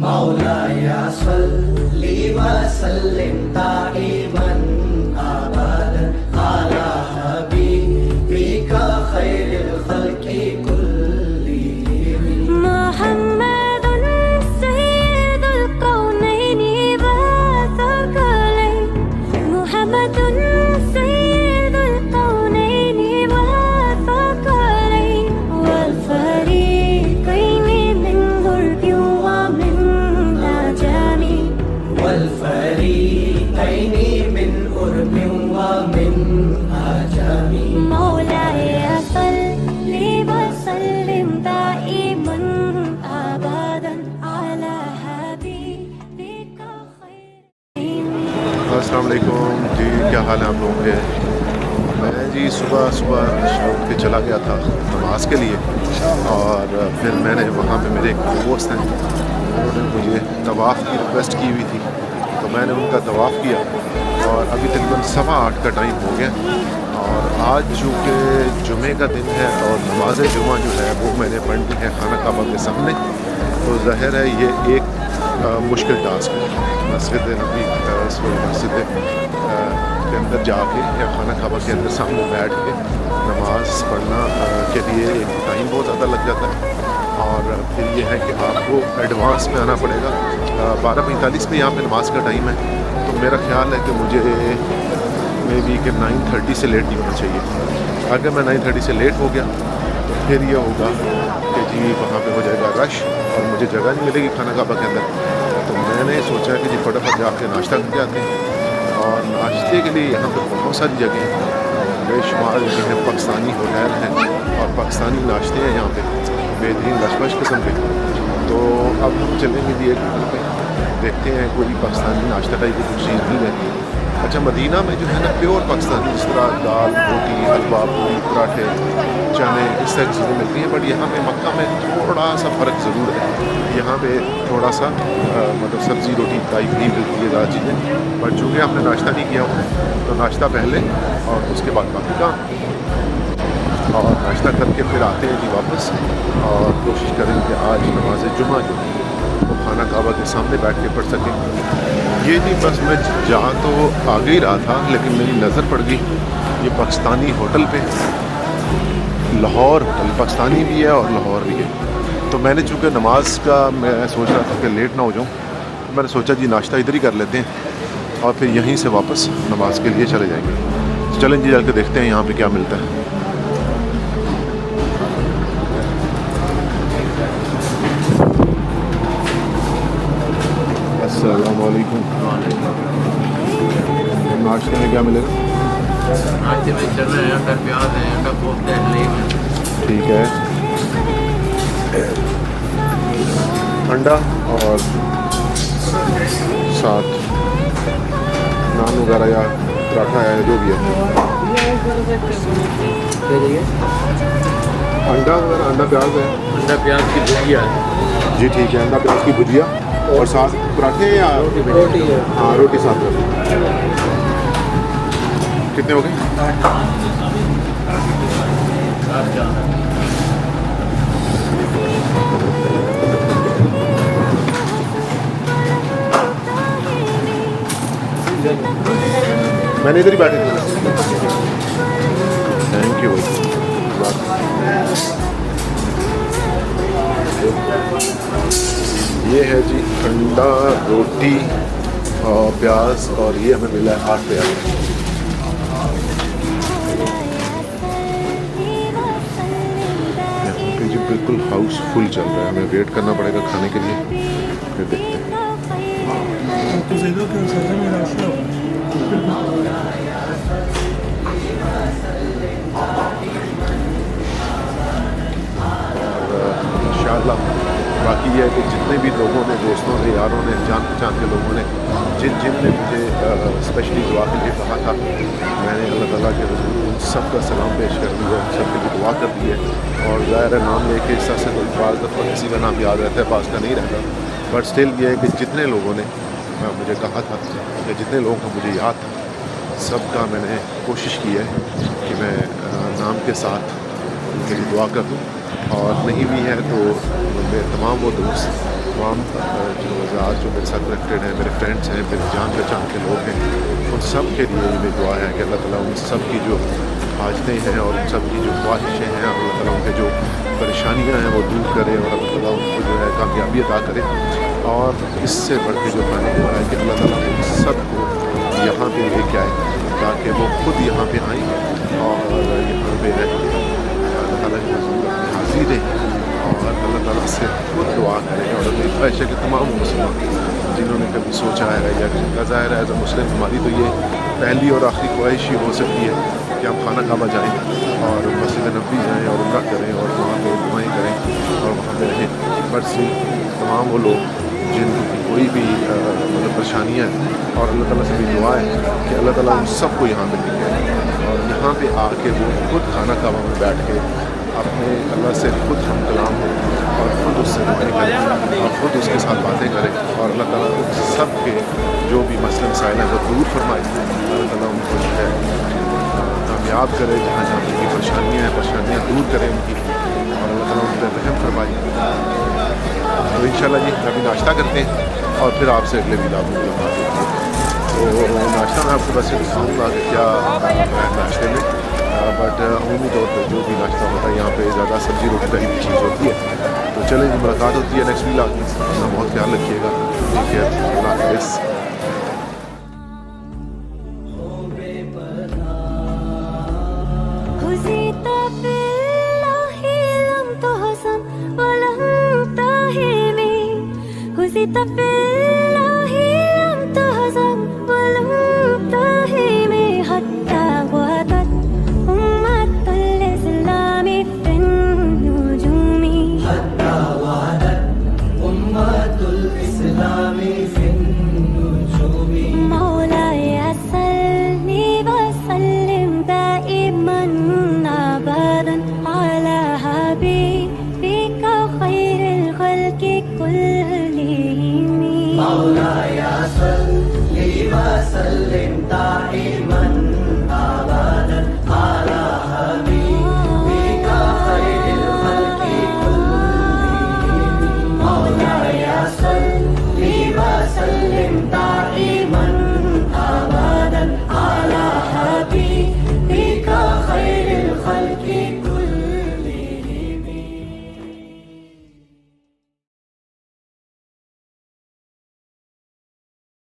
مولاي صل وسلم دائما ابدا على حبيبك خير الخلق كلهم محمد سيد الكونين والثقلين محمد سيد الكونين والثقلين والفريقين من غرب ومن عجم والفريقين من قرب ومن عجم مولاي صل وسلم دائما ابدا على حبيبك خير. السلام علیکم جی، کیا حال ہے آپ لوگوں کے؟ میں جی صبح اٹھ کے چلا گیا تھا نماز کے لیے، اور پھر میں نے وہاں پہ میرے ایک دوست ہیں، انہوں نے مجھے طواف کی ریکویسٹ کی ہوئی تھی، تو میں نے ان کا طواف کیا، اور ابھی تقریباً 8:15 کا ٹائم ہو گیا، اور آج چونکہ جمعے کا دن ہے اور نماز جمعہ جو ہے وہ میں نے پڑھنی ہے خانہ کعبہ کے سامنے، تو ظاہر ہے یہ ایک مشکل ٹاسک ہے مسجد نبی مسجد کے اندر جا کے یا خانہ کعبہ کے اندر سامنے بیٹھ کے نماز پڑھنا کے لیے ایک ٹائم بہت زیادہ لگ جاتا ہے، اور پھر یہ ہے کہ آپ کو ایڈوانس میں آنا پڑے گا۔ 12:45 پہ یہاں پہ نماز کا ٹائم ہے، تو میرا خیال ہے کہ مجھے مے بی کہ 9:30 سے لیٹ نہیں ہونا چاہیے۔ اگر میں 9:30 سے لیٹ ہو گیا تو پھر یہ ہوگا کہ جی وہاں پہ ہو جائے گا رش اور مجھے جگہ نہیں ملے گی خانہ کعبہ کے اندر، تو میں نے سوچا کہ جی فٹافٹ جا کے ناشتہ کر کے آتے ہیں، اور ناشتے کے لیے یہاں پہ بہت ساری جگہیں ہیں، بے شمار جگہیں ہیں، پاکستانی ہوٹل ہیں اور پاکستانی ناشتے ہیں یہاں پہ بہترین لشمش قسم کے، تو اب ہم چلیں گے جی ایک ہوٹل پہ، دیکھتے ہیں کوئی پاکستانی ناشتہ ٹائپ کی کچھ چیز مل جاتی ہے۔ اچھا، مدینہ میں جو ہے نا پیور پاکستانی، جس طرح دال روٹی حلوہ پوری پراٹھے چنے اس طرح کی چیزیں ملتی ہیں، بٹ یہاں پہ مکہ میں تھوڑا سا فرق ضرور ہے، یہاں پہ تھوڑا سا مطلب سبزی روٹی ٹائپ ہی ملتی ہے زیادہ چیزیں، بٹ چونکہ ہم نے ناشتہ نہیں کیا ہوا تو ناشتہ پہلے اور اس کے بعد باقی کام، اور ناشتہ کر کے پھر آتے ہیں جی واپس، اور کوشش کریں کہ آج نماز جمعہ جو ہے وہ خانہ کعبہ کے سامنے بیٹھ کے پڑھ سکیں۔ یہ جی بس میں جا تو آگے ہی رہا تھا، لیکن میری نظر پڑ گئی یہ پاکستانی ہوٹل پہ، لاہور ہوٹل، پاکستانی بھی ہے اور لاہور بھی ہے، تو میں نے چونکہ نماز کا میں سوچ رہا تھا کہ لیٹ نہ ہو جاؤں، میں نے سوچا جی ناشتہ ادھر ہی کر لیتے ہیں اور پھر یہیں سے واپس نماز کے لیے چلے جائیں گے۔ چلیں جی جا کے دیکھتے ہیں یہاں پہ کیا ملتا ہے۔ السلام علیکم۔ ناشتے میں کیا ملے گا؟ ناشتے میں چل رہے ہیں انڈا پیاز ہے، انڈا کوفتہ ہے، حلیم ہے۔ ٹھیک ہے، انڈا اور ساتھ نان وغیرہ یا پراٹھا ہے جو بھی ہے، انڈا وغیرہ، انڈا پیاز ہے، انڈا پیاز کی بھجیا ہے۔ جی ٹھیک ہے، انڈا پیاز کی بھجیا اور ساتھ پراٹھے یا روٹی ہے۔ ہاں روٹی ساتھ میں۔ کتنے ہو گئے؟ میں نے ادھر ہی بیٹھے تھے۔ تھینک یو بھائی۔ یہ ہے جی انڈا روٹی اور پیاز، اور یہ ہمیں ملا ہے 8 پیاز۔ یہاں پہ جی بالکل ہاؤس فل چل رہا ہے، ہمیں ویٹ کرنا پڑے گا کھانے کے لیے، پھر دیکھتے ہیں۔ انشاءاللہ باقی یہ ہے کہ جتنے بھی لوگوں نے، دوستوں نے، یاروں نے، جان پہچان کے لوگوں نے جن نے مجھے اسپیشلی دعا کے لیے کہا تھا، میں نے اللہ تعالیٰ کے رسول سب کا سلام پیش کر دیا، سب کے لیے دعا کر دی ہے، اور ظاہر ہے نام لے کے اس طرح سے کوئی بعض دفعہ کسی کا نام یاد رہتا ہے، بعض کا نہیں رہتا، بٹ اسٹل یہ ہے کہ جتنے لوگوں نے مجھے کہا تھا یا جتنے لوگوں کا مجھے یاد تھا، سب کا میں نے کوشش کی ہے کہ میں نام کے ساتھ ان کے لیے دعا کر دوں، اور نہیں بھی ہے تو میرے تمام وہ دوست، تمام جو وزارات جو میرے ساتھ کنیکٹیڈ ہیں، میرے فرینڈس ہیں، میرے جان پہچان کے لوگ ہیں، ان سب کے لیے میری دعا ہے کہ اللہ تعالیٰ ان سب کی جو حاجتیں ہیں اور ان سب کی جو خواہشیں ہیں، اور اللہ تعالیٰ ان کے جو پریشانیاں ہیں وہ دور کرے، اور اللہ تعالیٰ ان کو جو ہے کامیابی عطا کرے. اور اس سے بڑھ کے جو میں نے دعا ہے کہ اللہ تعالیٰ ان سب کو یہاں پہ لے کے آئے تاکہ وہ خود یہاں پہ آئیں اور یہاں پہ رہ کے اللہ تعالیٰ کی حاضری دیں اور اللہ تعالیٰ سے خود دعا کریں. اور میری خواہش ہے کہ تمام مسلمان جنہوں نے کبھی سوچا ہے یا جن کا ظاہر ہے ایز اے مسلم ہماری تو یہ پہلی اور آخری خواہش ہی ہو سکتی ہے کہ ہم خانہ کعبہ جائیں اور مسجد نبوی جائیں اور عمرہ کریں اور وہاں پہ دعائیں کریں اور وہاں پہ رہیں. بٹ تمام وہ لوگ جن کی کوئی بھی مطلب پریشانیاں ہیں، اور اللہ تعالیٰ سے بھی دعا ہے کہ اللہ تعالیٰ ان سب کو یہاں پہ لے کے آئے اور یہاں پہ آ کے وہ خود خانہ کعبہ میں بیٹھ کے اپنے اللہ سے خود ہم کلام ہوں اور خود اس سے دعائیں کریں اور خود اس کے ساتھ باتیں کریں، اور اللہ تعالیٰ ان سب کے جو بھی مسئلے مسائل ہیں وہ دور فرمائے. اللہ تعالیٰ ان کو جو ہے کامیاب کرے، جہاں جہاں ان کی پریشانیاں دور کریں ان کی، اور اللہ تعالیٰ ان پہ رحم فرمائے. تو انشاءاللہ جی ابھی ناشتہ کرتے ہیں اور پھر آپ سے اگلے ویلاگ میں ملاقات ہوتی ہے. تو ناشتہ میں آپ کو بس یہ دکھاؤں گا کہ کیا ہے ناشتے میں، بٹ عمومی طور پہ جو بھی ناشتہ ہوتا ہے یہاں پہ زیادہ سبزی روٹی کا ہی چیز ہوتی ہے. تو چلیں جی ملاقات ہوتی ہے نیکسٹ ویلاگ میں. اپنا بہت خیال رکھیے گا. Take care. اللہ حافظ. هزيت في الله لم تهزم ولم تهمي، هزيت في